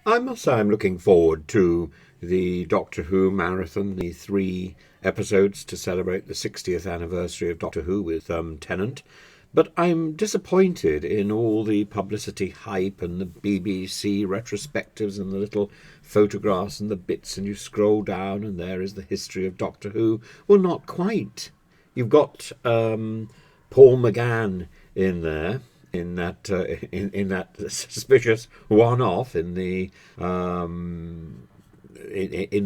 I must say I'm looking forward to the Doctor Who marathon, the 3 episodes to celebrate the 60th anniversary of Doctor Who with Tennant. But I'm disappointed in all the publicity hype and the BBC retrospectives and the little photographs and the bits, and you scroll down and there is the history of Doctor Who. Well, not quite. You've got Paul McGann in there, in that suspicious one-off in the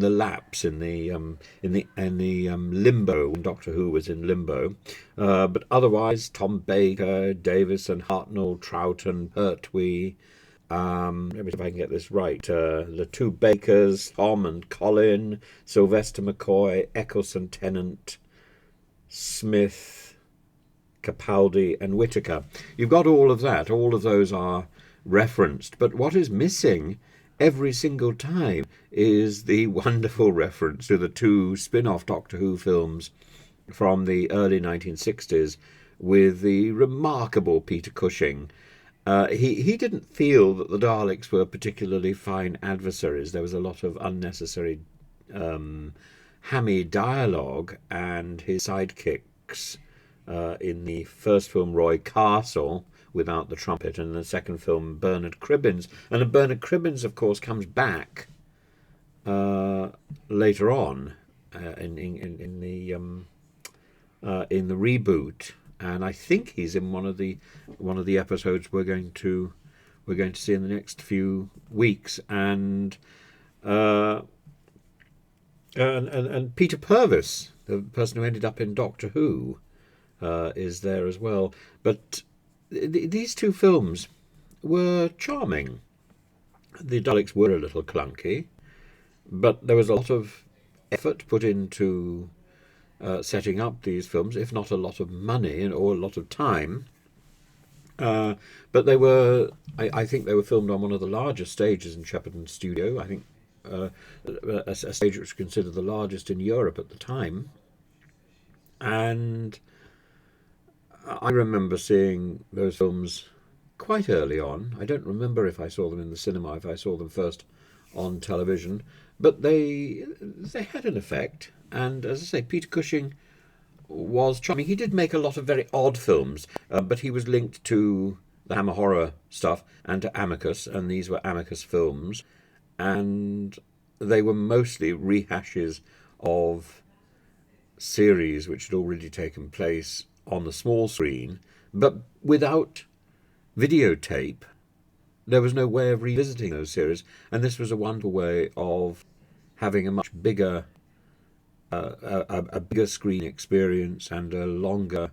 lapse in the limbo when Doctor Who was in limbo, but otherwise Tom Baker, Davison, Hartnell, Troughton, Pertwee. Let me see if I can get this right. The two Bakers, Tom and Colin, Sylvester McCoy, Eccleston, Tennant, Smith, Capaldi and Whittaker. You've got all of that. All of those are referenced. But what is missing every single time is the wonderful reference to the 2 spin-off Doctor Who films from the early 1960s with the remarkable Peter Cushing. He didn't feel that the Daleks were particularly fine adversaries. There was a lot of unnecessary hammy dialogue, and his sidekicks in the first film, Roy Castle, without the trumpet, and in the second film, Bernard Cribbins. And Bernard Cribbins, of course, comes back later on in the reboot, and I think he's in one of the episodes we're going to see in the next few weeks, and Peter Purvis, the person who ended up in Doctor Who, is there as well. But these 2 films were charming. The Daleks were a little clunky, but there was a lot of effort put into setting up these films, if not a lot of money or a lot of time. But they were, I think they were filmed on one of the largest stages in Shepperton Studio. I think a stage which was considered the largest in Europe at the time. And I remember seeing those films quite early on. I don't remember if I saw them in the cinema, if I saw them first on television, but they had an effect. And as I say, Peter Cushing was charming. He did make a lot of very odd films, but he was linked to the Hammer Horror stuff and to Amicus, and these were Amicus films, and they were mostly rehashes of series which had already taken place on the small screen, but without videotape. There was no way of revisiting those series, and this was a wonderful way of having a much bigger a bigger screen experience and a longer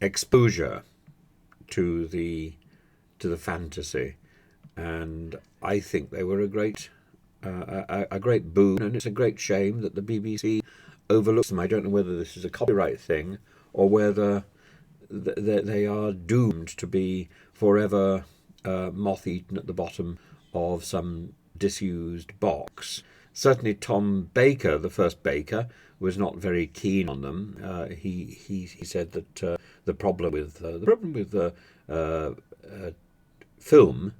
exposure to the fantasy. And I think they were a great boon, and it's a great shame that the BBC overlooks them. I don't know whether this is a copyright thing or whether they are doomed to be forever moth-eaten at the bottom of some disused box. Certainly Tom Baker, the first Baker, was not very keen on them. He said that the problem with film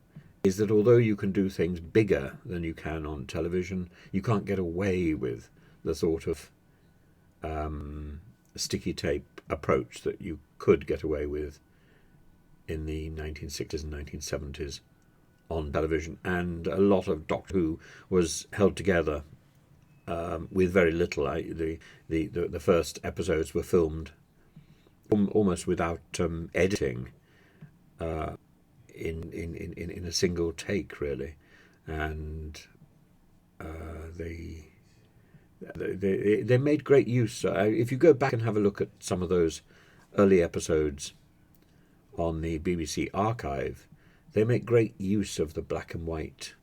is that although you can do things bigger than you can on television, you can't get away with the sort of sticky tape approach that you could get away with in the 1960s and 1970s on television. And a lot of Doctor Who was held together with very little. The first episodes were filmed almost without editing, in a single take, really, and they made great use. If you go back and have a look at some of those early episodes on the BBC archive, they make great use of the black and white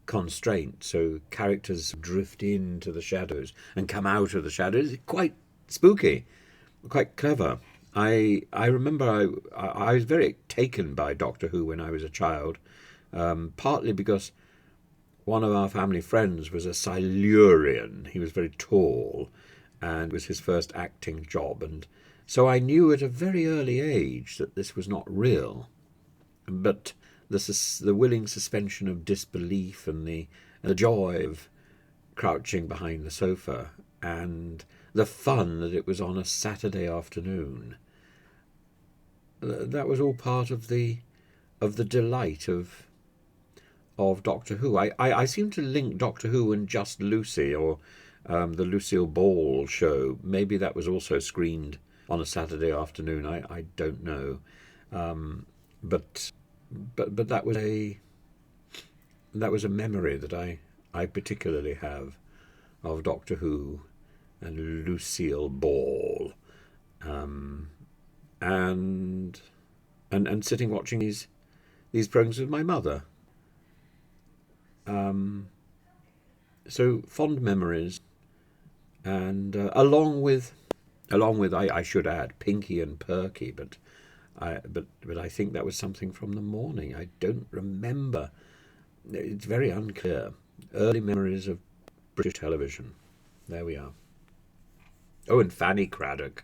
constraint, so characters drift into the shadows and come out of the shadows. It's quite spooky, quite clever. I remember I was very taken by Doctor Who when I was a child, partly because one of our family friends was a Silurian. He was very tall, and it was his first acting job, and so I knew at a very early age that this was not real. But the willing suspension of disbelief and the joy of crouching behind the sofa, and the fun that it was on a Saturday afternoon. That was all part of the delight of Doctor Who. I seem to link Doctor Who and Just Lucy, or the Lucille Ball show. Maybe that was also screened on a Saturday afternoon. I don't know, but that was a memory that I particularly have of Doctor Who and Lucille Ball, and sitting watching these programs with my mother. So fond memories, and along with I should add Pinky and Perky, but I think that was something from the morning. I don't remember. It's very unclear. Early memories of British television. There we are. Oh, and Fanny Craddock.